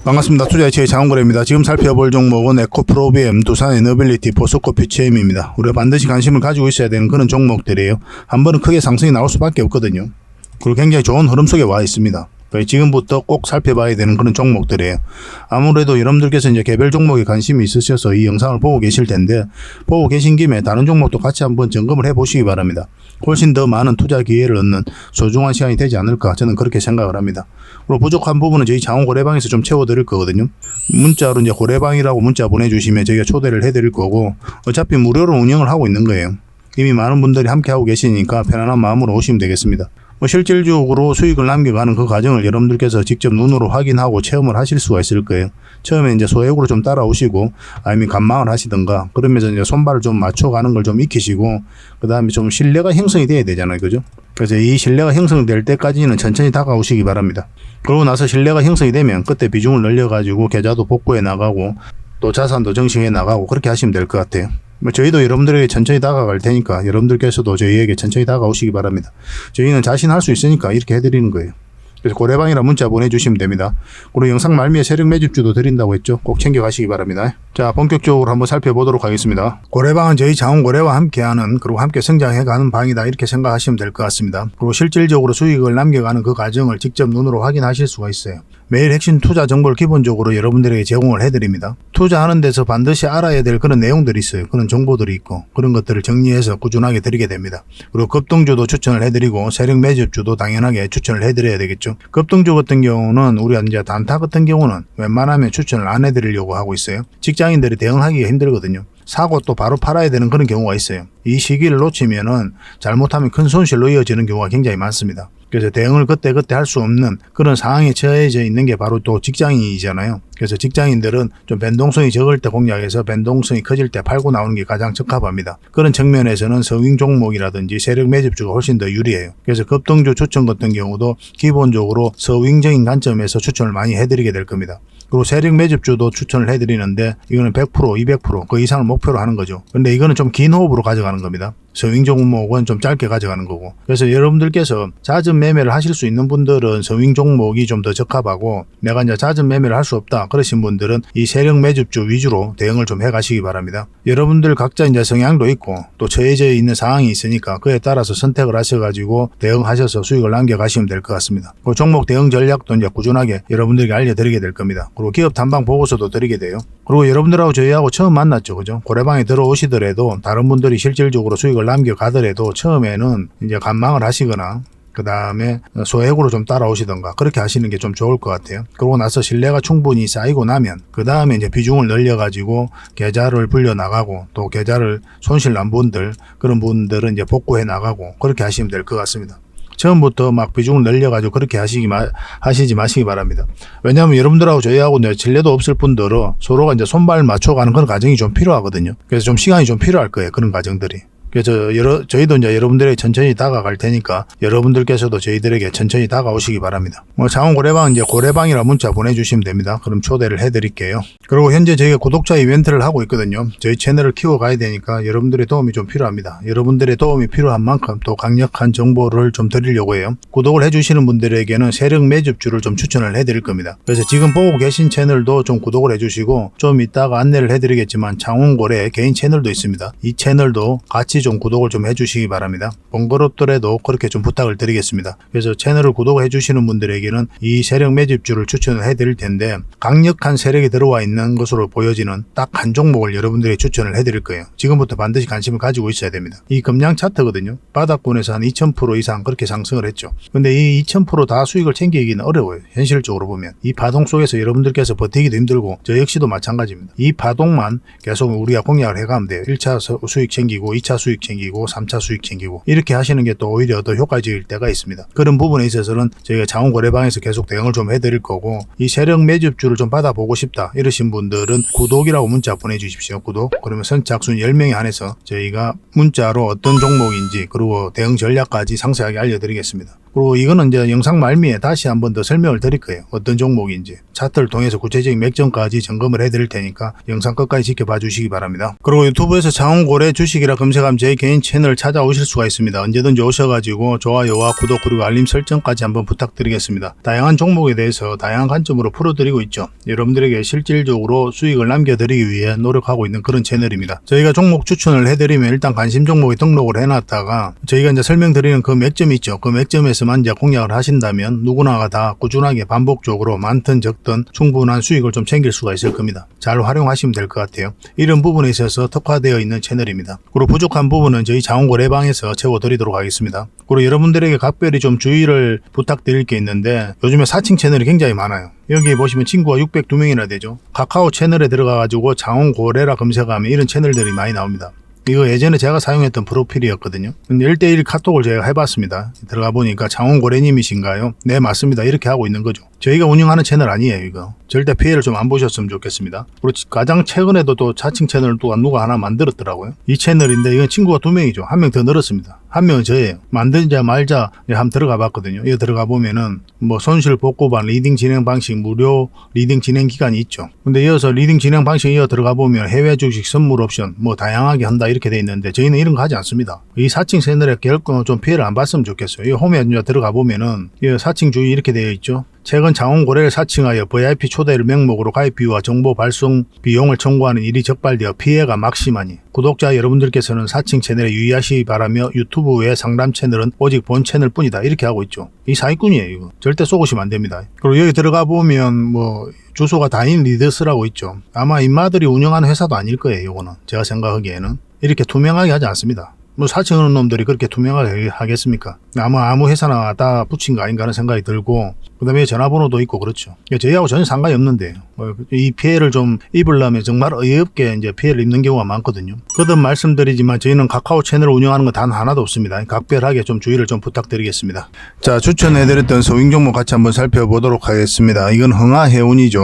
반갑습니다. 투자의치의 장원거래입니다. 지금 살펴볼 종목은 에코프로비엠, 두산 에너빌리티, 포스코 퓨처엠입니다. 우리가 반드시 관심을 가지고 있어야 되는 그런 종목들이에요. 한 번은 크게 상승이 나올 수밖에 없거든요. 그리고 굉장히 좋은 흐름 속에 와 있습니다. 지금부터 꼭 살펴봐야 되는 그런 종목들이에요. 아무래도 여러분들께서 이제 개별 종목에 관심이 있으셔서 이 영상을 보고 계실 텐데, 보고 계신 김에 다른 종목도 같이 한번 점검을 해 보시기 바랍니다. 훨씬 더 많은 투자 기회를 얻는 소중한 시간이 되지 않을까, 저는 그렇게 생각을 합니다. 그리고 부족한 부분은 저희 장원고래방에서 좀 채워드릴 거거든요. 문자로 이제 고래방이라고 문자 보내주시면 저희가 초대를 해드릴 거고, 어차피 무료로 운영을 하고 있는 거예요. 이미 많은 분들이 함께 하고 계시니까 편안한 마음으로 오시면 되겠습니다. 실질적으로 수익을 남겨가는 그 과정을 여러분들께서 직접 눈으로 확인하고 체험을 하실 수가 있을 거예요. 처음에 이제 소액으로 좀 따라오시고, 아니면 감망을 하시던가, 그러면서 이제 손발을 좀 맞춰가는 걸 좀 익히시고, 그 다음에 좀 신뢰가 형성이 돼야 되잖아요. 그죠? 그래서 이 신뢰가 형성될 때까지는 천천히 다가오시기 바랍니다. 그러고 나서 신뢰가 형성이 되면 그때 비중을 늘려가지고 계좌도 복구해 나가고, 또 자산도 정식해 나가고, 그렇게 하시면 될 것 같아요. 저희도 여러분들에게 천천히 다가갈 테니까 여러분들께서도 저희에게 천천히 다가오시기 바랍니다. 저희는 자신할 수 있으니까 이렇게 해드리는 거예요. 그래서 고래방이라 문자 보내주시면 됩니다. 그리고 영상 말미에 세력 매집주도 드린다고 했죠. 꼭 챙겨가시기 바랍니다. 자, 본격적으로 한번 살펴보도록 하겠습니다. 고래방은 저희 장원고래와 함께하는, 그리고 함께 성장해가는 방이다, 이렇게 생각하시면 될 것 같습니다. 그리고 실질적으로 수익을 남겨가는 그 과정을 직접 눈으로 확인하실 수가 있어요. 매일 핵심 투자 정보를 기본적으로 여러분들에게 제공을 해드립니다. 투자하는 데서 반드시 알아야 될 그런 내용들이 있어요. 그런 정보들이 있고, 그런 것들을 정리해서 꾸준하게 드리게 됩니다. 그리고 급등주도 추천을 해드리고, 세력 매집주도 당연하게 추천을 해드려야 되겠죠. 급등주 같은 경우는, 우리가 이제 단타 같은 경우는 웬만하면 추천을 안 해드리려고 하고 있어요. 직장인들이 대응하기가 힘들거든요. 사고 또 바로 팔아야 되는 그런 경우가 있어요. 이 시기를 놓치면은 잘못하면 큰 손실로 이어지는 경우가 굉장히 많습니다. 그래서 대응을 그때그때 할 수 없는 그런 상황에 처해져 있는 게 바로 또 직장인이잖아요. 그래서 직장인들은 좀 변동성이 적을 때 공략해서 변동성이 커질 때 팔고 나오는 게 가장 적합합니다. 그런 측면에서는 서윙 종목이라든지 세력 매집주가 훨씬 더 유리해요. 그래서 급등주 추천 같은 경우도 기본적으로 서윙적인 관점에서 추천을 많이 해드리게 될 겁니다. 그리고 세력 매집주도 추천을 해드리는데, 이거는 100%, 200%, 그 이상을 목표로 하는 거죠. 근데 이거는 좀 긴 호흡으로 가져가는 겁니다. 서윙 종목은 좀 짧게 가져가는 거고. 그래서 여러분들께서 잦은 매매를 하실 수 있는 분들은 서윙 종목이 좀 더 적합하고, 내가 이제 잦은 매매를 할 수 없다 그러신 분들은 이 세력 매집주 위주로 대응을 좀 해가시기 바랍니다. 여러분들 각자 이제 성향도 있고 또 처해져 있는 상황이 있으니까 그에 따라서 선택을 하셔가지고 대응하셔서 수익을 남겨가시면 될 것 같습니다. 그 종목 대응 전략도 이제 꾸준하게 여러분들에게 알려드리게 될 겁니다. 그리고 기업 탐방 보고서도 드리게 돼요. 그리고 여러분들하고 저희하고 처음 만났죠, 그죠? 고래방에 들어오시더라도, 다른 분들이 실질적으로 수익을 남겨가더라도 처음에는 이제 감망을 하시거나, 그 다음에 소액으로 좀 따라오시던가 그렇게 하시는 게 좀 좋을 것 같아요. 그러고 나서 신뢰가 충분히 쌓이고 나면 그 다음에 이제 비중을 늘려가지고 계좌를 불려 나가고, 또 계좌를 손실 난 분들, 그런 분들은 이제 복구해 나가고, 그렇게 하시면 될 것 같습니다. 처음부터 막 비중을 늘려가지고 그렇게 하시지 마시기 바랍니다. 왜냐하면 여러분들하고 저희하고 신뢰도 없을 분들은 서로가 이제 손발 맞춰가는 그런 과정이 좀 필요하거든요. 그래서 좀 시간이 좀 필요할 거예요, 그런 과정들이. 그래서 저희도 이제 여러분들에게 천천히 다가갈 테니까 여러분들께서도 저희들에게 천천히 다가오시기 바랍니다. 장원고래방 이제 고래방이라 문자 보내주시면 됩니다. 그럼 초대를 해드릴게요. 그리고 현재 저희가 구독자 이벤트를 하고 있거든요. 저희 채널을 키워가야 되니까 여러분들의 도움이 좀 필요합니다. 여러분들의 도움이 필요한 만큼 또 강력한 정보를 좀 드리려고 해요. 구독을 해주시는 분들에게는 세력 매집주를 좀 추천을 해드릴 겁니다. 그래서 지금 보고 계신 채널도 좀 구독을 해주시고, 좀 이따가 안내를 해드리겠지만 장원고래 개인 채널도 있습니다. 이 채널도 같이 좀 구독을 좀 해주시기 바랍니다. 번거롭더라도 그렇게 좀 부탁을 드리겠습니다. 그래서 채널을 구독해 주시는 분들에게는 이 세력 매집주를 추천을 해드릴 텐데, 강력한 세력이 들어와 있는 것으로 보여지는 딱 한 종목을 여러분들이 추천을 해드릴 거예요. 지금부터 반드시 관심을 가지고 있어야 됩니다. 이 금량 차트거든요. 바닥권에서 한 2000% 이상 그렇게 상승을 했죠. 근데 이 2000% 다 수익을 챙기기는 어려워요. 현실적으로 보면 이 파동 속에서 여러분들께서 버티기도 힘들고, 저 역시도 마찬가지입니다. 이 파동만 계속 우리가 공략을 해가면 돼요. 1차 수익 챙기고, 2차 수익 챙기고, 3차 수익 챙기고, 이렇게 하시는 게 또 오히려 더 효과적일 때가 있습니다. 그런 부분에 있어서는 저희가 장원고래방에서 계속 대응을 좀 해드릴 거고, 이 세력 매집주를 좀 받아보고 싶다 이러신 분들은 구독이라고 문자 보내주십시오. 구독. 그러면 선착순 10명에 한해서 저희가 문자로 어떤 종목인지, 그리고 대응 전략까지 상세하게 알려드리겠습니다. 그리고 이거는 이제 영상 말미에 다시 한번 더 설명을 드릴 거예요. 어떤 종목인지. 차트를 통해서 구체적인 맥점까지 점검을 해드릴 테니까 영상 끝까지 지켜봐 주시기 바랍니다. 그리고 유튜브에서 장원고래 주식이라 검색하면 제 개인 채널 찾아오실 수가 있습니다. 언제든지 오셔가지고 좋아요와 구독 그리고 알림 설정까지 한번 부탁드리겠습니다. 다양한 종목에 대해서 다양한 관점으로 풀어드리고 있죠. 여러분들에게 실질적으로 수익을 남겨드리기 위해 노력하고 있는 그런 채널입니다. 저희가 종목 추천을 해드리면 일단 관심 종목에 등록을 해놨다가 저희가 이제 설명드리는 그 맥점이 있죠. 그 맥점에서만 이제 공략을 하신다면 누구나가 다 꾸준하게 반복적으로 많든 적든 충분한 수익을 좀 챙길 수가 있을 겁니다. 잘 활용하시면 될 것 같아요. 이런 부분에 있어서 특화되어 있는 채널입니다. 그리고 부족한 부분은 저희 장원고래방에서 채워드리도록 하겠습니다. 그리고 여러분들에게 각별히 좀 주의를 부탁드릴 게 있는데 요즘에 사칭 채널이 굉장히 많아요. 여기 보시면 친구가 602명이나 되죠. 카카오 채널에 들어가가지고 장원고래라 검색하면 이런 채널들이 많이 나옵니다. 이거 예전에 제가 사용했던 프로필이었거든요. 근데 1대1 카톡을 제가 해봤습니다. 들어가 보니까 장원고래님이신가요? 네, 맞습니다. 이렇게 하고 있는 거죠. 저희가 운영하는 채널 아니에요, 이거. 절대 피해를 좀 안 보셨으면 좋겠습니다. 그리고 가장 최근에도 또 자칭 채널을 또 누가 하나 만들었더라고요. 이 채널인데 이건 친구가 2명이죠. 1명 더 늘었습니다. 1명은 저예요. 만들자 말자 한번 들어가 봤거든요. 이거 들어가 보면은 뭐 손실 복구반 리딩 진행 방식 무료 리딩 진행 기간이 있죠. 근데 이어서 리딩 진행 방식 이어 들어가 보면 해외 주식 선물 옵션 뭐 다양하게 한다 이렇게 돼 있는데 저희는 이런 거 하지 않습니다. 이 사칭 채널에 결코 좀 피해를 안 봤으면 좋겠어요. 이 홈에 들어가 보면은 이 사칭 주의 이렇게 되어 있죠. 최근 장원고래를 사칭하여 VIP 초대를 명목으로 가입비와 정보 발송 비용을 청구하는 일이 적발되어 피해가 막심하니 구독자 여러분들께서는 사칭 채널에 유의하시기 바라며 유튜브 외 상담 채널은 오직 본 채널 뿐이다 이렇게 하고 있죠. 이 사기꾼이에요. 이거 절대 쏘고시면 안 됩니다. 그리고 여기 들어가 보면 뭐 주소가 다인 리더스라고 있죠. 아마 인마들이 운영하는 회사도 아닐 거예요. 이거는 제가 생각하기에는 이렇게 투명하게 하지 않습니다. 뭐 사칭하는 놈들이 그렇게 투명하게 하겠습니까? 아무 회사나 다 붙인 거 아닌가 하는 생각이 들고 그 다음에 전화번호도 있고 그렇죠. 저희하고 전혀 상관이 없는데 이 피해를 좀 입으려면 정말 어이없게 이제 피해를 입는 경우가 많거든요. 거듭 말씀드리지만 저희는 카카오 채널을 운영하는 건 단 하나도 없습니다. 각별하게 좀 주의를 좀 부탁드리겠습니다. 자, 추천해드렸던 소잉 종목 같이 한번 살펴보도록 하겠습니다. 이건 흥하해운이죠.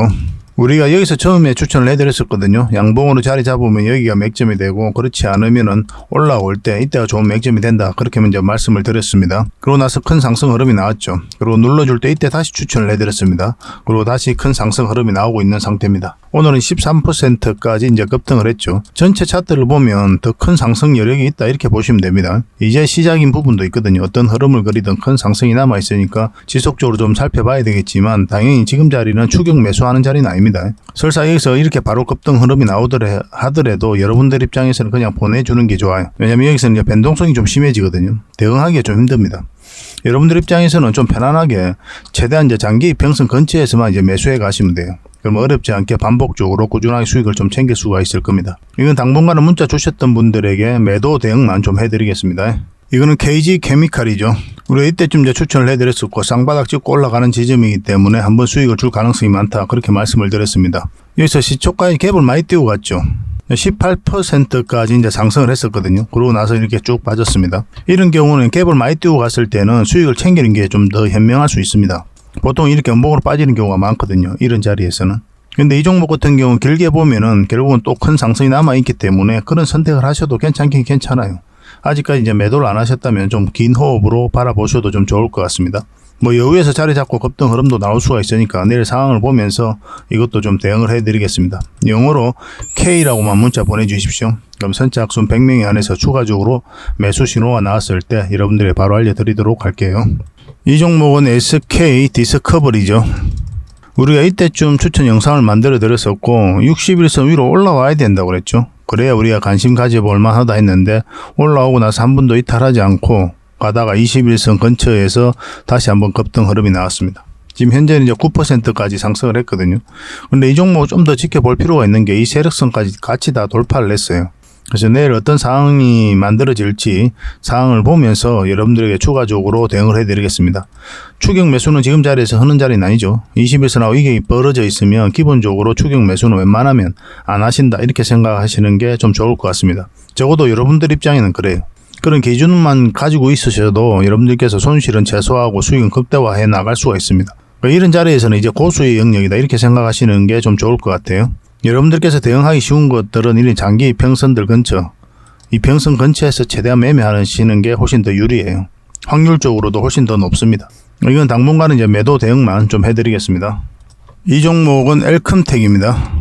우리가 여기서 처음에 추천을 해드렸었거든요. 양봉으로 자리 잡으면 여기가 맥점이 되고 그렇지 않으면은 올라올 때 이때가 좋은 맥점이 된다. 그렇게 먼저 말씀을 드렸습니다. 그러고 나서 큰 상승 흐름이 나왔죠. 그리고 눌러줄 때 이때 다시 추천을 해드렸습니다. 그리고 다시 큰 상승 흐름이 나오고 있는 상태입니다. 오늘은 13%까지 이제 급등을 했죠. 전체 차트를 보면 더 큰 상승 여력이 있다 이렇게 보시면 됩니다. 이제 시작인 부분도 있거든요. 어떤 흐름을 그리든 큰 상승이 남아 있으니까 지속적으로 좀 살펴봐야 되겠지만 당연히 지금 자리는 추격 매수하는 자리는 아닙니다. 설사 여기서 이렇게 바로 급등 흐름이 하더라도 여러분들 입장에서는 그냥 보내주는 게 좋아요. 왜냐면 여기서는 이제 변동성이 좀 심해지거든요. 대응하기가 좀 힘듭니다. 여러분들 입장에서는 좀 편안하게 최대한 이제 장기 이평선 근처에서만 이제 매수해 가시면 돼요. 그럼 어렵지 않게 반복적으로 꾸준하게 수익을 좀 챙길 수가 있을 겁니다. 이건 당분간은 문자 주셨던 분들에게 매도 대응만 좀 해드리겠습니다. 이거는 KG 케미칼이죠. 우리가 이때쯤 이제 추천을 해드렸었고 쌍바닥 찍고 올라가는 지점이기 때문에 한번 수익을 줄 가능성이 많다 그렇게 말씀을 드렸습니다. 여기서 시초가에 갭을 많이 띄고 갔죠. 18%까지 이제 상승을 했었거든요. 그러고 나서 이렇게 쭉 빠졌습니다. 이런 경우는 갭을 많이 띄고 갔을 때는 수익을 챙기는 게 좀 더 현명할 수 있습니다. 보통 이렇게 연봉으로 빠지는 경우가 많거든요. 이런 자리에서는. 근데 이 종목 같은 경우는 길게 보면은 결국은 또 큰 상승이 남아있기 때문에 그런 선택을 하셔도 괜찮긴 괜찮아요. 아직까지 이제 매도를 안 하셨다면 좀 긴 호흡으로 바라보셔도 좀 좋을 것 같습니다. 뭐 여기에서 자리 잡고 급등 흐름도 나올 수가 있으니까 내일 상황을 보면서 이것도 좀 대응을 해드리겠습니다. 영어로 K라고만 문자 보내주십시오. 그럼 선착순 100명이 안에서 추가적으로 매수 신호가 나왔을 때 여러분들이 바로 알려드리도록 할게요. 이 종목은 SK 디스커버리죠. 우리가 이때쯤 추천 영상을 만들어 드렸었고 61선 위로 올라와야 된다고 그랬죠. 그래야 우리가 관심 가져볼 만하다 했는데 올라오고 나서 한 번도 이탈하지 않고 가다가 21선 근처에서 다시 한번 급등 흐름이 나왔습니다. 지금 현재는 이제 9%까지 상승을 했거든요. 근데 이 종목을 좀 더 지켜볼 필요가 있는 게 이 세력선까지 같이 다 돌파를 했어요. 그래서 내일 어떤 상황이 만들어질지 상황을 보면서 여러분들에게 추가적으로 대응을 해드리겠습니다. 추격 매수는 지금 자리에서 하는 자리는 아니죠. 21선하고 이게 벌어져 있으면 기본적으로 추격 매수는 웬만하면 안 하신다 이렇게 생각하시는 게 좀 좋을 것 같습니다. 적어도 여러분들 입장에는 그래요. 그런 기준만 가지고 있으셔도 여러분들께서 손실은 최소화하고 수익은 극대화해 나갈 수가 있습니다. 이런 자리에서는 이제 고수의 영역이다 이렇게 생각하시는 게 좀 좋을 것 같아요. 여러분들께서 대응하기 쉬운 것들은 이런 장기 이평선들 근처, 이평선 근처에서 최대한 매매하시는 게 훨씬 더 유리해요. 확률적으로도 훨씬 더 높습니다. 이건 당분간은 이제 매도 대응만 좀 해드리겠습니다. 이 종목은 엘컴텍입니다.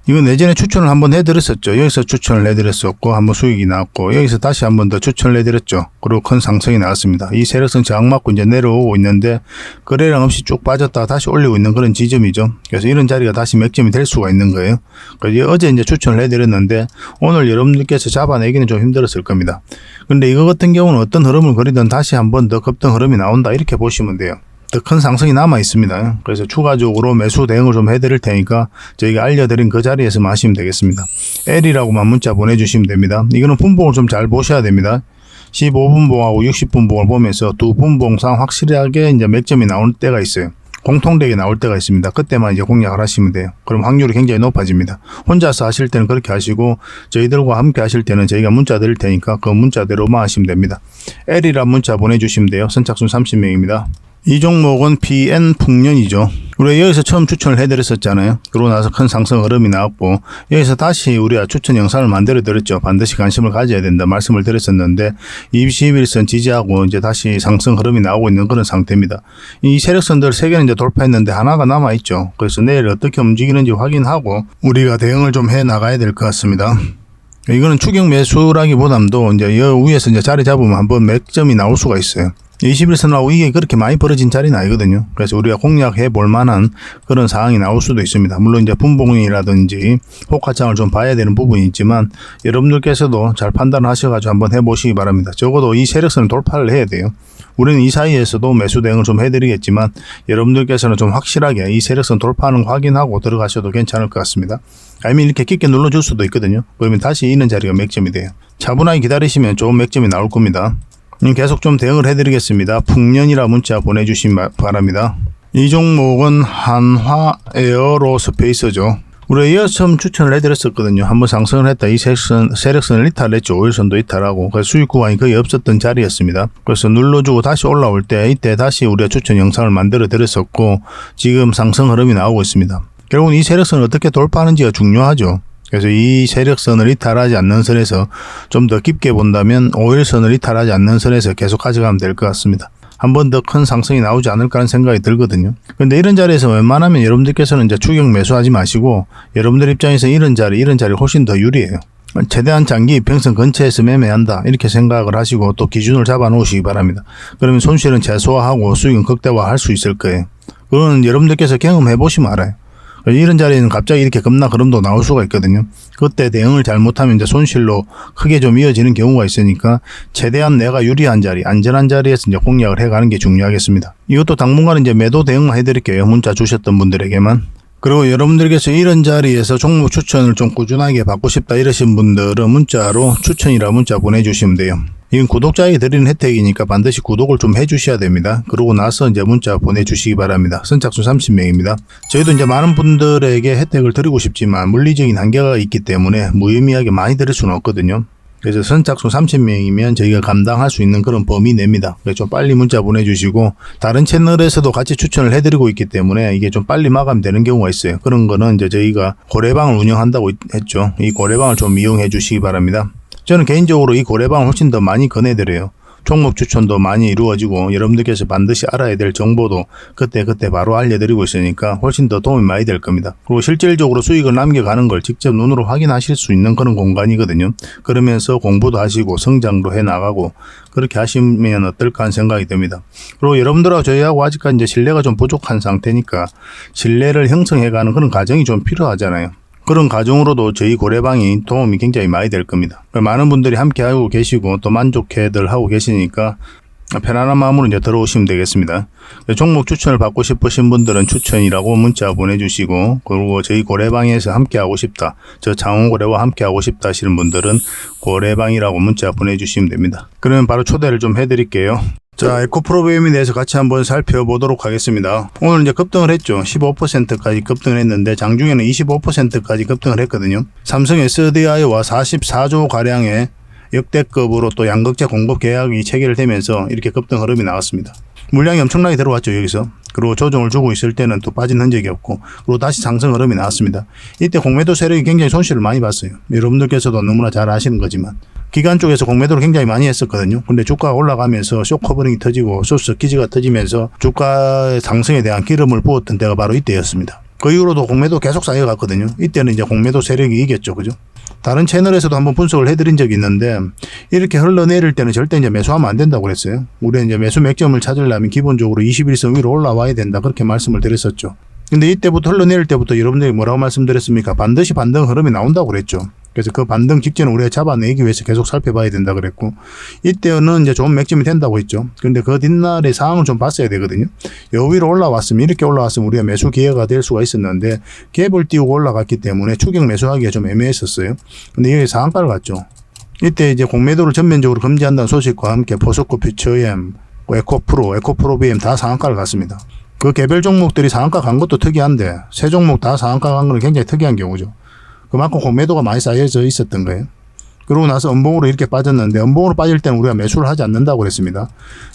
이건 예전에 추천을 한번 해드렸었죠. 여기서 추천을 해드렸었고 한번 수익이 나왔고 여기서 다시 한번 더 추천을 해드렸죠. 그리고 큰 상승이 나왔습니다. 이 세력선 저항 맞고 이제 내려오고 있는데 거래량 없이 쭉 빠졌다가 다시 올리고 있는 그런 지점이죠. 그래서 이런 자리가 다시 맥점이 될 수가 있는 거예요. 그래서 어제 이제 추천을 해드렸는데 오늘 여러분들께서 잡아내기는 좀 힘들었을 겁니다. 근데 이거 같은 경우는 어떤 흐름을 그리든 다시 한번 더 급등 흐름이 나온다 이렇게 보시면 돼요. 더 큰 상승이 남아 있습니다. 그래서 추가적으로 매수 대응을 좀 해드릴 테니까 저희가 알려드린 그 자리에서 하시면 되겠습니다. L이라고만 문자 보내주시면 됩니다. 이거는 분봉을 좀 잘 보셔야 됩니다. 15분봉하고 60분봉을 보면서 두 분봉상 확실하게 이제 맥점이 나올 때가 있어요. 공통되게 나올 때가 있습니다. 그때만 이제 공략을 하시면 돼요. 그럼 확률이 굉장히 높아집니다. 혼자서 하실 때는 그렇게 하시고 저희들과 함께 하실 때는 저희가 문자 드릴 테니까 그 문자대로만 하시면 됩니다. L이란 문자 보내주시면 돼요. 선착순 30명입니다. 이 종목은 PN 풍년이죠. 우리가 여기서 처음 추천을 해드렸었잖아요. 그러고 나서 큰 상승 흐름이 나왔고 여기서 다시 우리가 추천 영상을 만들어 드렸죠. 반드시 관심을 가져야 된다 말씀을 드렸었는데 21선 지지하고 이제 다시 상승 흐름이 나오고 있는 그런 상태입니다. 이 세력선들 3개는 이제 돌파했는데 하나가 남아있죠. 그래서 내일 어떻게 움직이는지 확인하고 우리가 대응을 좀 해 나가야 될 것 같습니다. 이거는 추격 매수라기보다도 이제 여 위에서 이제 자리 잡으면 한번 맥점이 나올 수가 있어요. 21선하고 이게 그렇게 많이 벌어진 자리는 아니거든요. 그래서 우리가 공략해 볼 만한 그런 상황이 나올 수도 있습니다. 물론 이제 분봉이라든지 호가창을 좀 봐야 되는 부분이 있지만 여러분들께서도 잘 판단을 하셔가지고 한번 해보시기 바랍니다. 적어도 이 세력선을 돌파를 해야 돼요. 우리는 이 사이에서도 매수 대응을 좀 해드리겠지만 여러분들께서는 좀 확실하게 이 세력선 돌파하는 거 확인하고 들어가셔도 괜찮을 것 같습니다. 아니면 이렇게 깊게 눌러줄 수도 있거든요. 그러면 다시 있는 자리가 맥점이 돼요. 차분하게 기다리시면 좋은 맥점이 나올 겁니다. 계속 좀 대응을 해드리겠습니다. 풍년이라 문자 보내주시기 바랍니다. 이 종목은 한화 에어로스페이스죠. 우리가 이어 처음 추천을 해드렸었거든요. 한번 상승을 했다. 이 세력선을 이탈했죠. 5일선도 이탈하고 그래서 수익 구간이 거의 없었던 자리였습니다. 그래서 눌러주고 다시 올라올 때 이때 다시 우리가 추천 영상을 만들어 드렸었고 지금 상승 흐름이 나오고 있습니다. 결국은 이 세력선을 어떻게 돌파하는지가 중요하죠. 그래서 이 세력선을 이탈하지 않는 선에서 좀 더 깊게 본다면 5일선을 이탈하지 않는 선에서 계속 가져가면 될 것 같습니다. 한 번 더 큰 상승이 나오지 않을까 하는 생각이 들거든요. 근데 이런 자리에서 웬만하면 여러분들께서는 이제 추격 매수하지 마시고 여러분들 입장에서 이런 자리 훨씬 더 유리해요. 최대한 장기 이평선 근처에서 매매한다 이렇게 생각을 하시고 또 기준을 잡아 놓으시기 바랍니다. 그러면 손실은 최소화하고 수익은 극대화할 수 있을 거예요. 그건 여러분들께서 경험해 보시면 알아요. 이런 자리에는 갑자기 이렇게 급락 흐름도 나올 수가 있거든요. 그때 대응을 잘못하면 이제 손실로 크게 좀 이어지는 경우가 있으니까 최대한 내가 유리한 자리, 안전한 자리에서 이제 공략을 해가는 게 중요하겠습니다. 이것도 당분간 이제 매도 대응만 해드릴게요. 문자 주셨던 분들에게만. 그리고 여러분들께서 이런 자리에서 종목 추천을 좀 꾸준하게 받고 싶다 이러신 분들은 문자로 추천이라 문자 보내주시면 돼요. 이건 구독자에게 드리는 혜택이니까 반드시 구독을 좀 해주셔야 됩니다. 그러고 나서 이제 문자 보내주시기 바랍니다. 선착순 30명입니다. 저희도 이제 많은 분들에게 혜택을 드리고 싶지만 물리적인 한계가 있기 때문에 무의미하게 많이 드릴 수는 없거든요. 그래서 선착순 30명이면 저희가 감당할 수 있는 그런 범위 내입니다. 그래서 좀 빨리 문자 보내주시고 다른 채널에서도 같이 추천을 해드리고 있기 때문에 이게 좀 빨리 마감되는 경우가 있어요. 그런 거는 이제 저희가 고래방을 운영한다고 했죠. 이 고래방을 좀 이용해 주시기 바랍니다. 저는 개인적으로 이 고래방을 훨씬 더 많이 권해드려요. 종목 추천도 많이 이루어지고 여러분들께서 반드시 알아야 될 정보도 그때 바로 알려드리고 있으니까 훨씬 더 도움이 많이 될 겁니다. 그리고 실질적으로 수익을 남겨가는 걸 직접 눈으로 확인하실 수 있는 그런 공간이거든요. 그러면서 공부도 하시고 성장도 해나가고 그렇게 하시면 어떨까 하는 생각이 듭니다. 그리고 여러분들하고 저희하고 아직까지 이제 신뢰가 좀 부족한 상태니까 신뢰를 형성해가는 그런 과정이 좀 필요하잖아요. 그런 과정으로도 저희 고래방이 도움이 굉장히 많이 될 겁니다. 많은 분들이 함께 하고 계시고 또 만족해들 하고 계시니까 편안한 마음으로 이제 들어오시면 되겠습니다. 종목 추천을 받고 싶으신 분들은 추천이라고 문자 보내주시고 그리고 저희 고래방에서 함께 하고 싶다. 저 장원고래와 함께 하고 싶다 하시는 분들은 고래방이라고 문자 보내주시면 됩니다. 그러면 바로 초대를 좀 해드릴게요. 자, 에코프로비엠에 대해서 같이 한번 살펴보도록 하겠습니다. 오늘 이제 급등을 했죠. 15%까지 급등을 했는데 장중에는 25%까지 급등을 했거든요. 삼성 SDI와 44조 가량의 역대급으로 또 양극재 공급 계약이 체결되면서 이렇게 급등 흐름이 나왔습니다. 물량이 엄청나게 들어왔죠, 여기서. 그리고 조정을 주고 있을 때는 또 빠진 흔적이 없고, 그리고 다시 상승 흐름이 나왔습니다. 이때 공매도 세력이 굉장히 손실을 많이 봤어요. 여러분들께서도 너무나 잘 아시는 거지만. 기관 쪽에서 공매도를 굉장히 많이 했었거든요. 근데 주가가 올라가면서 쇼커버링이 터지고 쇼스키즈가 터지면서 주가 상승에 대한 기름을 부었던 때가 바로 이때였습니다. 그 이후로도 공매도 계속 쌓여갔거든요. 이때는 이제 공매도 세력이 이겼죠. 그죠? 다른 채널에서도 한번 분석을 해드린 적이 있는데 이렇게 흘러내릴 때는 절대 이제 매수하면 안 된다고 그랬어요. 우리는 이제 매수 맥점을 찾으려면 기본적으로 21선 위로 올라와야 된다. 그렇게 말씀을 드렸었죠. 근데 이때부터 흘러내릴 때부터 여러분들이 뭐라고 말씀드렸습니까? 반드시 반등 흐름이 나온다고 그랬죠. 그래서 그 반등 직전에 우리가 잡아내기 위해서 계속 살펴봐야 된다 그랬고, 이때는 이제 좋은 맥점이 된다고 했죠. 근데 그 뒷날의 상황을 좀 봤어야 되거든요. 요 위로 올라왔으면, 이렇게 올라왔으면 우리가 매수 기회가 될 수가 있었는데 갭을 띄우고 올라갔기 때문에 추격 매수하기가 좀 애매했었어요. 근데 여기 상한가를 갔죠. 이때 이제 공매도를 전면적으로 금지한다는 소식과 함께 포스코 퓨처엠, 에코프로, 에코프로비엠 다 상한가를 갔습니다. 그 개별 종목들이 상한가 간 것도 특이한데 세 종목 다 상한가 간 건 굉장히 특이한 경우죠. 그만큼 공매도가 많이 쌓여져 있었던 거예요. 그러고 나서 음봉으로 이렇게 빠졌는데, 음봉으로 빠질 때는 우리가 매수를 하지 않는다고 그랬습니다.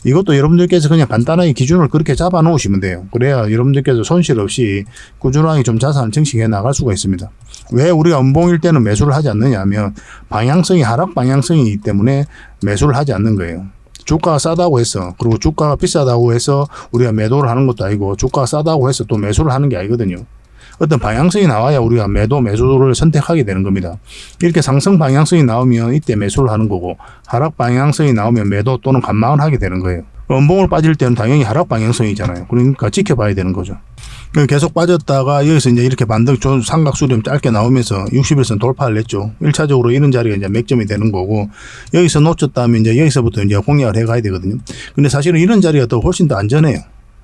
이것도 여러분들께서 그냥 간단하게 기준을 그렇게 잡아 놓으시면 돼요. 그래야 여러분들께서 손실 없이 꾸준하게 좀 자산을 증식해 나갈 수가 있습니다. 왜 우리가 음봉일 때는 매수를 하지 않느냐 하면 방향성이 하락 방향성이기 때문에 매수를 하지 않는 거예요. 주가가 싸다고 해서, 그리고 주가가 비싸다고 해서 우리가 매도를 하는 것도 아니고, 주가가 싸다고 해서 또 매수를 하는 게 아니거든요. 어떤 방향성이 나와야 우리가 매수를 선택하게 되는 겁니다. 이렇게 상승 방향성이 나오면 이때 매수를 하는 거고, 하락 방향성이 나오면 매도 또는 관망을 하게 되는 거예요. 음봉을 빠질 때는 당연히 하락 방향성이잖아요. 그러니까 지켜봐야 되는 거죠. 계속 빠졌다가 여기서 이제 이렇게 반등 삼각수렴 짧게 나오면서 60일선 돌파를 했죠. 1차적으로 이런 자리가 이제 맥점이 되는 거고, 여기서 놓쳤다면 이제 여기서부터 이제 공략을 해 가야 되거든요. 근데 사실은 이런 자리가 더 훨씬 더 안전해요.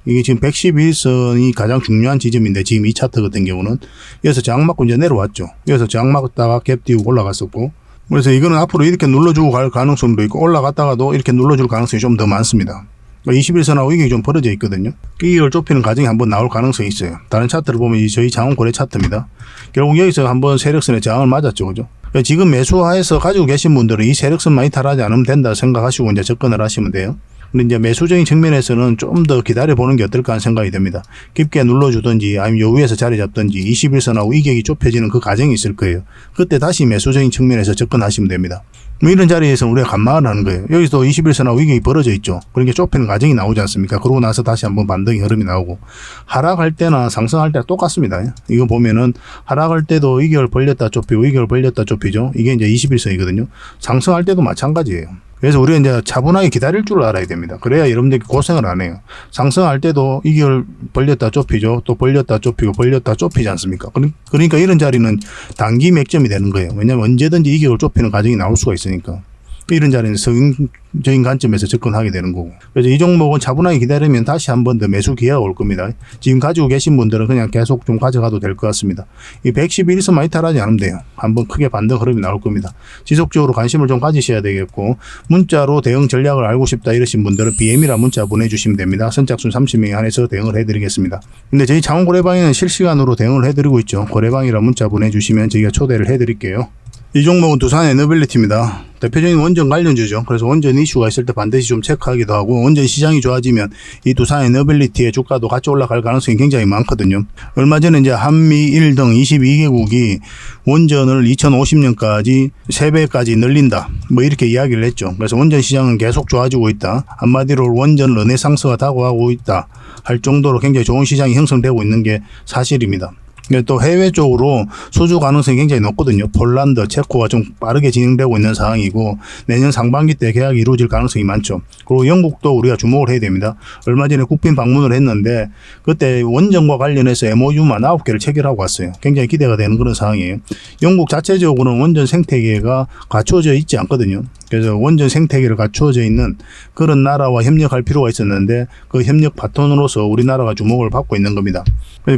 이게 지금 111선이 가장 중요한 지점인데, 지금 이 차트 같은 경우는 여기서 저항 맞고 이제 내려왔죠. 여기서 저항 맞다가 갭 띄우고 올라갔었고, 그래서 이거는 앞으로 이렇게 눌러주고 갈 가능성도 있고, 올라갔다가도 이렇게 눌러줄 가능성이 좀 더 많습니다. 21선하고 이게 좀 벌어져 있거든요. 이걸 좁히는 과정이 한번 나올 가능성이 있어요. 다른 차트를 보면 저희 장원 거래 차트입니다. 결국 여기서 한번 세력선에 저항을 맞았죠. 그죠? 지금 매수해서 가지고 계신 분들은 이 세력선만 이탈하지 않으면 된다 생각하시고 이제 접근을 하시면 돼요. 근데 이제 매수적인 측면에서는 좀 더 기다려보는 게 어떨까 하는 생각이 듭니다. 깊게 눌러주든지 아니면 요 위에서 자리 잡든지 21선하고 이격이 좁혀지는 그 과정이 있을 거예요. 그때 다시 매수적인 측면에서 접근하시면 됩니다. 이런 자리에서 우리가 관망을 하는 거예요. 여기서 21선하고 이격이 벌어져 있죠. 그러니까 좁히는 과정이 나오지 않습니까? 그러고 나서 다시 한번 반등의 흐름이 나오고, 하락할 때나 상승할 때나 똑같습니다. 이거 보면은 하락할 때도 이격을 벌렸다 좁히고 이격을 벌렸다 좁히죠. 이게 이제 21선이거든요. 상승할 때도 마찬가지예요. 그래서 우리가 이제 차분하게 기다릴 줄 알아야 됩니다. 그래야 여러분들이 고생을 안 해요. 상승할 때도 이걸 벌렸다 좁히죠. 또 벌렸다 좁히고 벌렸다 좁히지 않습니까? 그러니까 이런 자리는 단기 맥점이 되는 거예요. 왜냐하면 언제든지 이격을 좁히는 과정이 나올 수가 있으니까. 이런 자리는 성적인 관점에서 접근하게 되는 거고. 그래서 이 종목은 차분하게 기다리면 다시 한 번 더 매수 기회가 올 겁니다. 지금 가지고 계신 분들은 그냥 계속 좀 가져가도 될 것 같습니다. 이 111선만 이탈하지 않으면 돼요. 한번 크게 반등 흐름이 나올 겁니다. 지속적으로 관심을 좀 가지셔야 되겠고, 문자로 대응 전략을 알고 싶다 이러신 분들은 BM이라 문자 보내주시면 됩니다. 선착순 30명에 한해서 대응을 해드리겠습니다. 근데 저희 장원거래방에는 실시간으로 대응을 해드리고 있죠. 거래방이라 문자 보내주시면 저희가 초대를 해드릴게요. 이 종목은 두산 에너빌리티입니다. 대표적인 원전 관련주죠. 그래서 원전 이슈가 있을 때 반드시 좀 체크하기도 하고, 원전 시장이 좋아지면 이 두산 에너빌리티의 주가도 같이 올라갈 가능성이 굉장히 많거든요. 얼마 전에 이제 한미일 등 22개국이 원전을 2050년까지 3배까지 늘린다, 뭐 이렇게 이야기를 했죠. 그래서 원전 시장은 계속 좋아지고 있다. 한마디로 원전 르네상스가 다가오고 있다 할 정도로 굉장히 좋은 시장이 형성되고 있는 게 사실입니다. 또 해외 쪽으로 수주 가능성이 굉장히 높거든요. 폴란드, 체코가 좀 빠르게 진행되고 있는 상황이고, 내년 상반기 때 계약이 이루어질 가능성이 많죠. 그리고 영국도 우리가 주목을 해야 됩니다. 얼마 전에 국빈 방문을 했는데 그때 원전과 관련해서 MOU만 9개를 체결하고 왔어요. 굉장히 기대가 되는 그런 상황이에요. 영국 자체적으로는 원전 생태계가 갖추어져 있지 않거든요. 그래서 원전 생태계를 갖추어져 있는 그런 나라와 협력할 필요가 있었는데, 그 협력 바톤으로서 우리나라가 주목을 받고 있는 겁니다.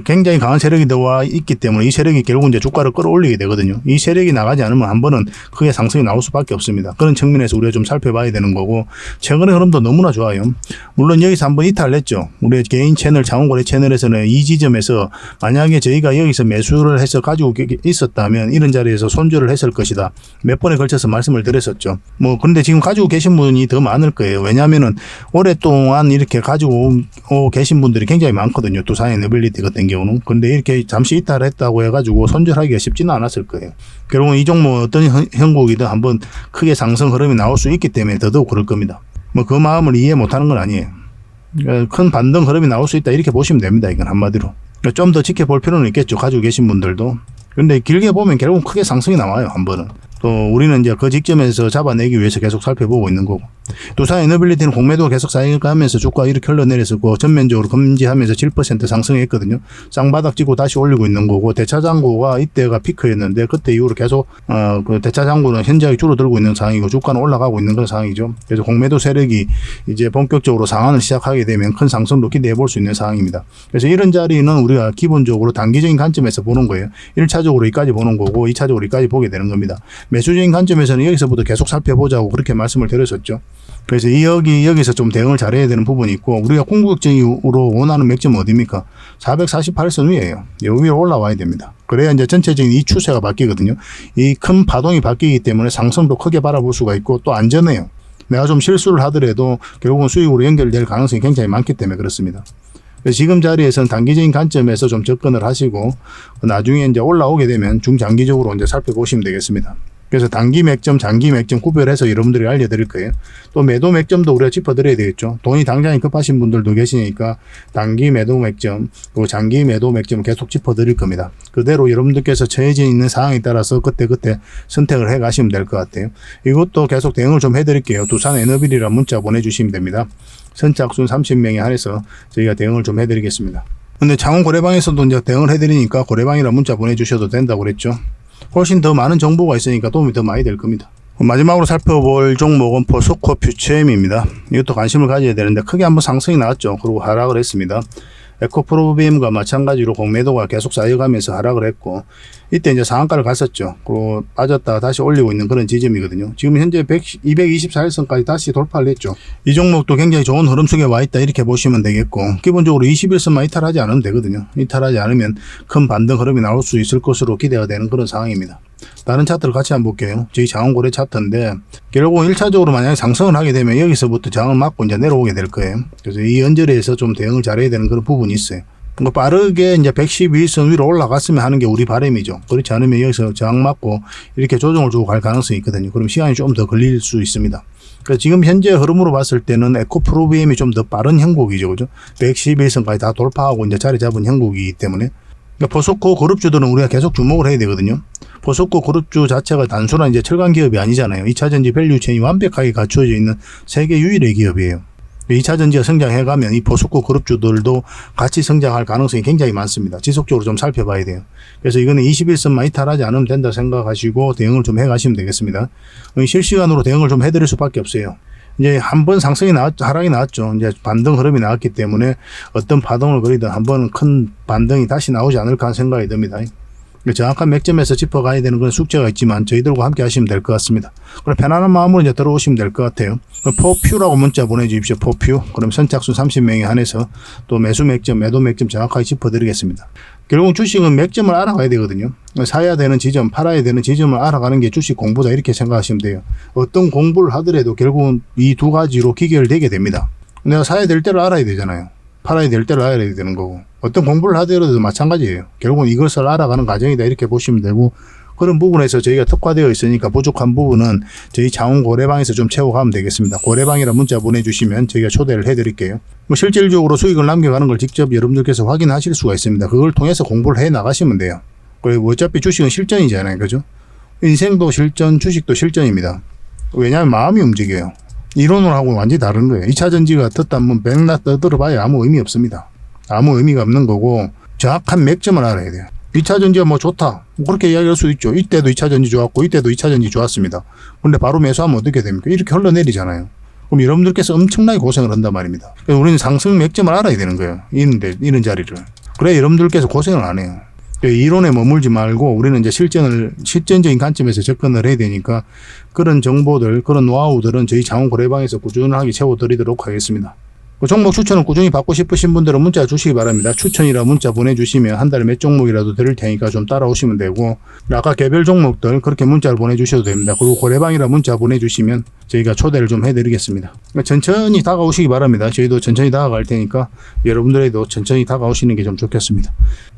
굉장히 강한 세력이 들어와 있기 때문에 이 세력이 결국 이제 주가를 끌어올리게 되거든요. 이 세력이 나가지 않으면 한 번은 크게 상승이 나올 수밖에 없습니다. 그런 측면에서 우리가 좀 살펴봐야 되는 거고, 최근의 흐름도 너무나 좋아요. 물론 여기서 한번 이탈을 했죠. 우리 개인 채널, 장원거래 채널에서는 이 지점에서 만약에 저희가 여기서 매수를 해서 가지고 있었다면 이런 자리에서 손절을 했을 것이다, 몇 번에 걸쳐서 말씀을 드렸었죠. 근데 지금 가지고 계신 분이 더 많을 거예요. 왜냐하면은 오랫동안 이렇게 가지고 계신 분들이 굉장히 많거든요. 두산 에너빌리티 같은 경우는. 근데 이렇게 잠시 이탈했다고 해가지고 손절하기가 쉽지는 않았을 거예요. 결국은 이 종목 어떤 형국이든 한번 크게 상승 흐름이 나올 수 있기 때문에 더더욱 그럴 겁니다. 그 마음을 이해 못하는 건 아니에요. 큰 반등 흐름이 나올 수 있다 이렇게 보시면 됩니다. 이건 한마디로. 좀 더 지켜볼 필요는 있겠죠. 가지고 계신 분들도. 근데 길게 보면 결국 크게 상승이 나와요. 한 번은. 또 우리는 이제 그 직점에서 잡아내기 위해서 계속 살펴보고 있는 거고. 두산 에너빌리티는 공매도가 계속 쌓여가면서 주가가 이렇게 흘러내렸었고 전면적으로 금지하면서 7% 상승했거든요. 쌍바닥 찍고 다시 올리고 있는 거고, 대차장구가 이때가 피크였는데 그때 이후로 계속 그 대차장구는 현저하게 줄어들고 있는 상황이고 주가는 올라가고 있는 그런 상황이죠. 그래서 공매도 세력이 이제 본격적으로 상한을 시작하게 되면 큰 상승도 기대해 볼 수 있는 상황입니다. 그래서 이런 자리는 우리가 기본적으로 단기적인 관점에서 보는 거예요. 1차적으로 이까지 보는 거고 2차적으로 이까지 보게 되는 겁니다. 매수적인 관점에서는 여기서부터 계속 살펴보자고 그렇게 말씀을 드렸었죠. 그래서 여기서 좀 대응을 잘해야 되는 부분이 있고, 우리가 궁극적으로 원하는 맥점은 어디입니까? 448선 위에요. 여기 위로 올라와야 됩니다. 그래야 이제 전체적인 이 추세가 바뀌거든요. 이 큰 파동이 바뀌기 때문에 상승도 크게 바라볼 수가 있고 또 안전해요. 내가 좀 실수를 하더라도 결국은 수익으로 연결될 가능성이 굉장히 많기 때문에 그렇습니다. 지금 자리에서는 단기적인 관점에서 좀 접근을 하시고 나중에 이제 올라오게 되면 중장기적으로 이제 살펴보시면 되겠습니다. 그래서 단기 맥점, 장기 맥점 구별해서 여러분들이 알려드릴 거예요. 또 매도 맥점도 우리가 짚어드려야 되겠죠. 돈이 당장에 급하신 분들도 계시니까 단기 매도 맥점, 그리고 장기 매도 맥점을 계속 짚어드릴 겁니다. 그대로 여러분들께서 처해져 있는 상황에 따라서 그때 선택을 해 가시면 될 것 같아요. 이것도 계속 대응을 좀 해드릴게요. 두산 에너빌이라는 문자 보내주시면 됩니다. 선착순 30명에 한해서 저희가 대응을 좀 해드리겠습니다. 근데 창원 고래방에서도 이제 대응을 해드리니까 고래방이라는 문자 보내주셔도 된다고 그랬죠. 훨씬 더 많은 정보가 있으니까 도움이 더 많이 될 겁니다. 마지막으로 살펴볼 종목은 포스코 퓨처엠입니다. 이것도 관심을 가져야 되는데 크게 한번 상승이 나왔죠. 그리고 하락을 했습니다. 에코프로비엠과 마찬가지로 공매도가 계속 쌓여가면서 하락을 했고, 이때 이제 상한가를 갔었죠. 그리고 빠졌다가 다시 올리고 있는 그런 지점이거든요. 지금 현재 224일선까지 다시 돌파를 했죠. 이 종목도 굉장히 좋은 흐름 속에 와 있다 이렇게 보시면 되겠고, 기본적으로 21선만 이탈하지 않으면 되거든요. 이탈하지 않으면 큰 반등 흐름이 나올 수 있을 것으로 기대가 되는 그런 상황입니다. 다른 차트를 같이 한번 볼게요. 저희 장원고래 차트인데 결국 1차적으로 만약에 상승을 하게 되면 여기서부터 장을 맞고 이제 내려오게 될 거예요. 그래서 이 언저리에서 좀 대응을 잘해야 되는 그런 부분이 있어요. 빠르게 이제 112선 위로 올라갔으면 하는 게 우리 바람이죠. 그렇지 않으면 여기서 장 맞고 이렇게 조정을 주고 갈 가능성이 있거든요. 그럼 시간이 좀 더 걸릴 수 있습니다. 그래서 지금 현재 흐름으로 봤을 때는 에코프로비엠이 좀 더 빠른 형국이죠. 그죠? 111선까지 다 돌파하고 이제 자리 잡은 형국이기 때문에, 그러니까 포스코 그룹주들은 우리가 계속 주목을 해야 되거든요. 포스코 그룹주 자체가 단순한 이제 철강 기업이 아니잖아요. 2차전지 밸류체인이 완벽하게 갖추어져 있는 세계 유일의 기업이에요. 2차전지가 성장해가면 이 포스코 그룹주들도 같이 성장할 가능성이 굉장히 많습니다. 지속적으로 좀 살펴봐야 돼요. 그래서 이거는 21선만 이탈하지 않으면 된다 생각하시고 대응을 좀 해가시면 되겠습니다. 실시간으로 대응을 좀 해드릴 수밖에 없어요. 이제 한번 상승이 하락이 나왔죠. 이제 반등 흐름이 나왔기 때문에 어떤 파동을 그리든 한 번은 큰 반등이 다시 나오지 않을까 하는 생각이 듭니다. 정확한 맥점에서 짚어가야 되는 그런 숙제가 있지만 저희들과 함께 하시면 될 것 같습니다. 그럼 편안한 마음으로 이제 들어오시면 될 것 같아요. 포퓨라고 문자 보내주십시오. 포퓨. 그럼 선착순 30명에 한해서 또 매수 맥점, 매도 맥점 정확하게 짚어드리겠습니다. 결국 주식은 맥점을 알아가야 되거든요. 사야 되는 지점, 팔아야 되는 지점을 알아가는 게 주식 공부다 이렇게 생각하시면 돼요. 어떤 공부를 하더라도 결국은 이 두 가지로 기결되게 됩니다. 내가 사야 될 때를 알아야 되잖아요. 팔아야 될 때를 알아야 되는 거고, 어떤 공부를 하더라도 마찬가지예요. 결국은 이것을 알아가는 과정이다 이렇게 보시면 되고, 그런 부분에서 저희가 특화되어 있으니까 부족한 부분은 저희 창원 고래방에서 좀 채워가면 되겠습니다. 고래방이라 문자 보내주시면 저희가 초대를 해드릴게요. 실질적으로 수익을 남겨가는 걸 직접 여러분들께서 확인하실 수가 있습니다. 그걸 통해서 공부를 해 나가시면 돼요. 그리고 어차피 주식은 실전이잖아요. 그죠? 인생도 실전, 주식도 실전입니다. 왜냐하면 마음이 움직여요. 이론으로 하고 완전히 다른 거예요. 2차전지가 떴다 뭐 맥락 떠들어봐야 아무 의미 없습니다. 아무 의미가 없는 거고, 정확한 맥점을 알아야 돼요. 2차전지가 뭐 좋다, 그렇게 이야기할 수 있죠. 이때도 2차전지 좋았고 이때도 2차전지 좋았습니다. 근데 바로 매수하면 어떻게 됩니까? 이렇게 흘러내리잖아요. 그럼 여러분들께서 엄청나게 고생을 한단 말입니다. 그래서 우리는 상승 맥점을 알아야 되는 거예요. 이런 자리를. 그래 여러분들께서 고생을 안 해요. 이론에 머물지 말고 우리는 이제 실전적인 관점에서 접근을 해야 되니까, 그런 정보들, 그런 노하우들은 저희 창원 고래방에서 꾸준하게 채워드리도록 하겠습니다. 그 종목 추천을 꾸준히 받고 싶으신 분들은 문자 주시기 바랍니다. 추천이라 문자 보내주시면 한 달에 몇 종목이라도 드릴 테니까 좀 따라오시면 되고, 아까 개별 종목들 그렇게 문자를 보내주셔도 됩니다. 그리고 고래방이라 문자 보내주시면 저희가 초대를 좀 해드리겠습니다. 천천히 다가오시기 바랍니다. 저희도 천천히 다가갈 테니까 여러분들에도 천천히 다가오시는 게 좀 좋겠습니다.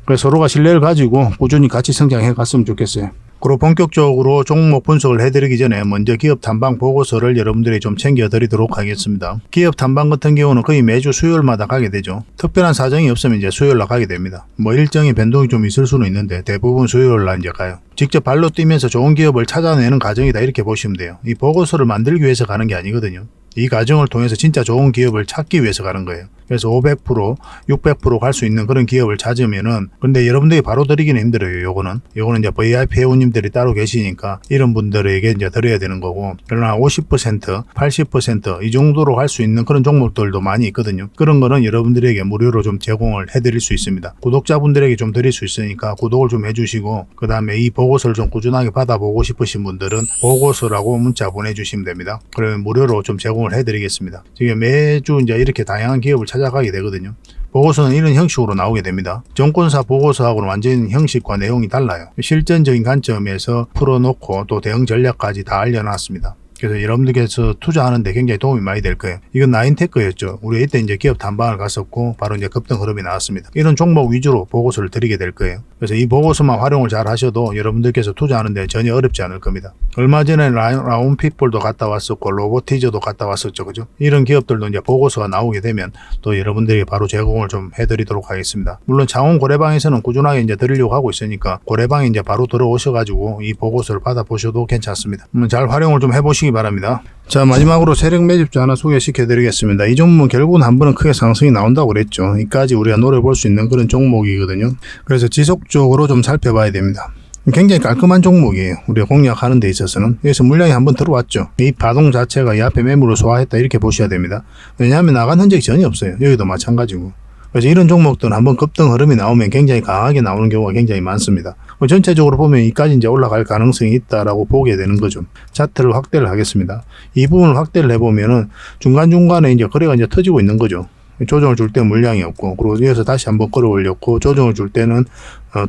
그래서 서로가 신뢰를 가지고 꾸준히 같이 성장해 갔으면 좋겠어요. 그리고 본격적으로 종목 분석을 해드리기 전에 먼저 기업 탐방 보고서를 여러분들이 좀 챙겨드리도록 하겠습니다. 기업 탐방 같은 경우는 거의 매주 수요일마다 가게 되죠. 특별한 사정이 없으면 이제 수요일날 가게 됩니다. 뭐 일정의 변동이 좀 있을 수는 있는데 대부분 수요일날 이제 가요. 직접 발로 뛰면서 좋은 기업을 찾아내는 과정이다 이렇게 보시면 돼요. 이 보고서를 만들기 위해서 가는 게 아니거든요. 이 과정을 통해서 진짜 좋은 기업을 찾기 위해서 가는 거예요. 그래서 500%, 600% 갈 수 있는 그런 기업을 찾으면은, 근데 여러분들이 바로 드리기는 힘들어요. 요거는 이제 VIP 회원님들이 따로 계시니까 이런 분들에게 이제 드려야 되는 거고, 그러나 50%, 80% 이 정도로 갈 수 있는 그런 종목들도 많이 있거든요. 그런 거는 여러분들에게 무료로 좀 제공을 해드릴 수 있습니다. 구독자분들에게 좀 드릴 수 있으니까 구독을 좀 해주시고, 그 다음에 이 보고서를 좀 꾸준하게 받아보고 싶으신 분들은 보고서라고 문자 보내주시면 됩니다. 그러면 무료로 좀 제공을 해드리겠습니다. 지금 매주 이제 이렇게 다양한 기업을 찾아가게 되거든요. 보고서는 이런 형식으로 나오게 됩니다. 정권사 보고서하고는 완전 형식과 내용이 달라요. 실전적인 관점에서 풀어놓고 또 대응 전략까지 다 알려놨습니다. 그래서 여러분들께서 투자하는데 굉장히 도움이 많이 될 거예요. 이건 나인테크였죠. 우리 이때 이제 기업 탐방을 갔었고 바로 이제 급등 흐름이 나왔습니다. 이런 종목 위주로 보고서를 드리게 될 거예요. 그래서 이 보고서만 활용을 잘 하셔도 여러분들께서 투자하는데 전혀 어렵지 않을 겁니다. 얼마 전에 라운피플도 갔다 왔었고 로보티저도 갔다 왔었죠. 그죠? 이런 기업들도 이제 보고서가 나오게 되면 또 여러분들에게 바로 제공을 좀 해드리도록 하겠습니다. 물론 창원 고래방에서는 꾸준하게 이제 드리려고 하고 있으니까 고래방에 이제 바로 들어오셔가지고 이 보고서를 받아보셔도 괜찮습니다. 잘 활용을 좀 해보시기 바랍니다. 자, 마지막으로 세력 매집주 하나 소개시켜 드리겠습니다. 이 종목은 결국은 한 번은 크게 상승이 나온다고 그랬죠. 이까지 우리가 노려볼 수 있는 그런 종목이거든요. 그래서 지속적으로 좀 살펴봐야 됩니다. 굉장히 깔끔한 종목이에요. 우리가 공략하는 데 있어서는. 여기서 물량이 한번 들어왔죠. 이 파동 자체가 이 앞에 매물을 소화했다 이렇게 보셔야 됩니다. 왜냐하면 나간 흔적이 전혀 없어요. 여기도 마찬가지고. 그래서 이런 종목들은 한번 급등 흐름이 나오면 굉장히 강하게 나오는 경우가 굉장히 많습니다. 전체적으로 보면 이까지 이제 올라갈 가능성이 있다라고 보게 되는 거죠. 차트를 확대를 하겠습니다. 이 부분을 확대를 해보면은 중간중간에 이제 거래가 이제 터지고 있는 거죠. 조정을 줄 때는 물량이 없고, 그리고 여기서 다시 한번 끌어올렸고, 조정을 줄 때는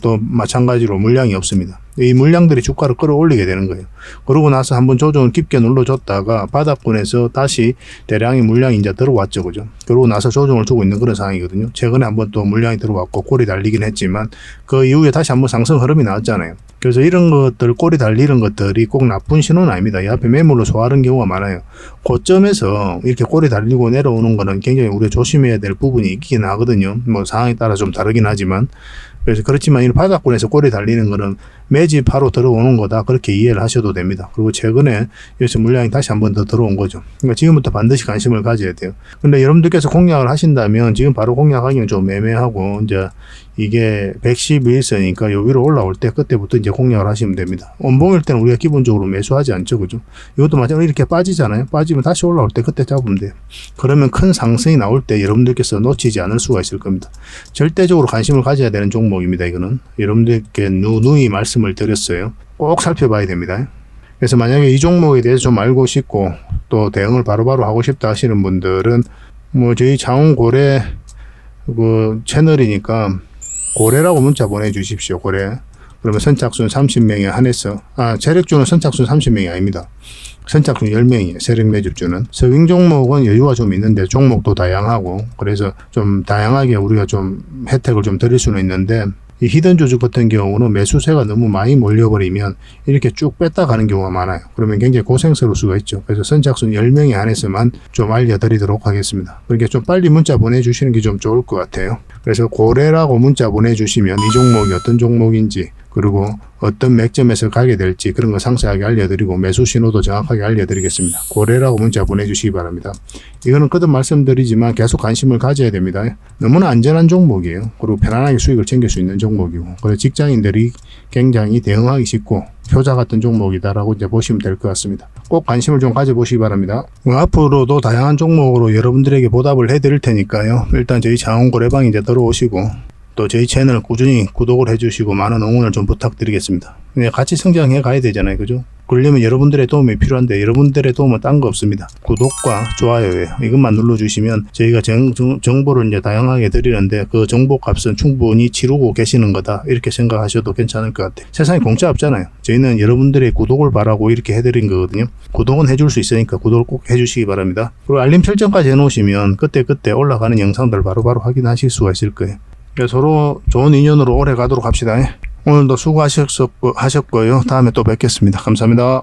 또 마찬가지로 물량이 없습니다. 이 물량들이 주가를 끌어올리게 되는 거예요. 그러고 나서 한번 조정을 깊게 눌러줬다가 바닥권에서 다시 대량의 물량이 이제 들어왔죠. 그죠? 그러고 나서 조정을 주고 있는 그런 상황이거든요. 최근에 한번 또 물량이 들어왔고 꼬리 달리긴 했지만 그 이후에 다시 한번 상승 흐름이 나왔잖아요. 그래서 이런 것들, 꼬리 달리는 것들이 꼭 나쁜 신호는 아닙니다. 이 앞에 매물로 소화하는 경우가 많아요. 고점에서 이렇게 꼬리 달리고 내려오는 거는 굉장히 우리가 조심해야 될 부분이 있긴 하거든요. 뭐 상황에 따라 좀 다르긴 하지만. 그래서 그렇지만 이 바닥권에서 꼬리 달리는 거는 매집하러 들어오는 거다 그렇게 이해를 하셔도 됩니다. 그리고 최근에 여기서 물량이 다시 한번 더 들어온 거죠. 그러니까 지금부터 반드시 관심을 가져야 돼요. 근데 여러분들께서 공략을 하신다면 지금 바로 공략하기는 좀 애매하고 이제 이게 112일선이니까 요 위로 올라올 때 그때부터 이제 공략을 하시면 됩니다. 원봉일 때는 우리가 기본적으로 매수하지 않죠. 그죠? 이것도 마찬가지로 이렇게 빠지잖아요. 빠지면 다시 올라올 때 그때 잡으면 돼요. 그러면 큰 상승이 나올 때 여러분들께서 놓치지 않을 수가 있을 겁니다. 절대적으로 관심을 가져야 되는 종목입니다. 이거는 여러분들께 누누이 말씀을 드렸어요. 꼭 살펴봐야 됩니다. 그래서 만약에 이 종목에 대해서 좀 알고 싶고 또 대응을 바로바로 하고 싶다 하시는 분들은 뭐 저희 창원고래 그 채널이니까 고래라고 문자 보내주십시오. 고래. 그러면 선착순 30명에 한해서 세력주는 선착순 30명이 아닙니다. 선착순 10명이에요. 세력 매집주는. 서빙 종목은 여유가 좀 있는데 종목도 다양하고 그래서 좀 다양하게 우리가 좀 혜택을 좀 드릴 수는 있는데 이 히든 조직 같은 경우는 매수세가 너무 많이 몰려버리면 이렇게 쭉 뺐다 가는 경우가 많아요. 그러면 굉장히 고생스러울 수가 있죠. 그래서 선착순 10명에 한해서만 좀 알려드리도록 하겠습니다. 그렇게 좀 빨리 문자 보내주시는 게 좀 좋을 것 같아요. 그래서 고래라고 문자 보내주시면 이 종목이 어떤 종목인지 그리고 어떤 맥점에서 가게 될지 그런 거 상세하게 알려드리고 매수 신호도 정확하게 알려드리겠습니다. 고래라고 문자 보내주시기 바랍니다. 이거는 거듭 말씀드리지만 계속 관심을 가져야 됩니다. 너무나 안전한 종목이에요. 그리고 편안하게 수익을 챙길 수 있는 종목이고 그래서 직장인들이 굉장히 대응하기 쉽고 효자 같은 종목이다라고 이제 보시면 될 것 같습니다. 꼭 관심을 좀 가져보시기 바랍니다. 앞으로도 다양한 종목으로 여러분들에게 보답을 해드릴 테니까요. 일단 저희 창원고래방 이제 들어오시고 또 저희 채널 꾸준히 구독을 해주시고 많은 응원을 좀 부탁드리겠습니다. 같이 성장해 가야 되잖아요. 그죠? 그러려면 여러분들의 도움이 필요한데 여러분들의 도움은 딴 거 없습니다. 구독과 좋아요예요. 이것만 눌러주시면 저희가 정보를 이제 다양하게 드리는데 그 정보 값은 충분히 치르고 계시는 거다 이렇게 생각하셔도 괜찮을 것 같아요. 세상에 공짜 없잖아요. 저희는 여러분들의 구독을 바라고 이렇게 해드린 거거든요. 구독은 해줄 수 있으니까 구독을 꼭 해주시기 바랍니다. 그리고 알림 설정까지 해놓으시면 그때 올라가는 영상들 바로바로 확인하실 수가 있을 거예요. 서로 좋은 인연으로 오래 가도록 합시다. 오늘도 수고하셨고요. 다음에 또 뵙겠습니다. 감사합니다.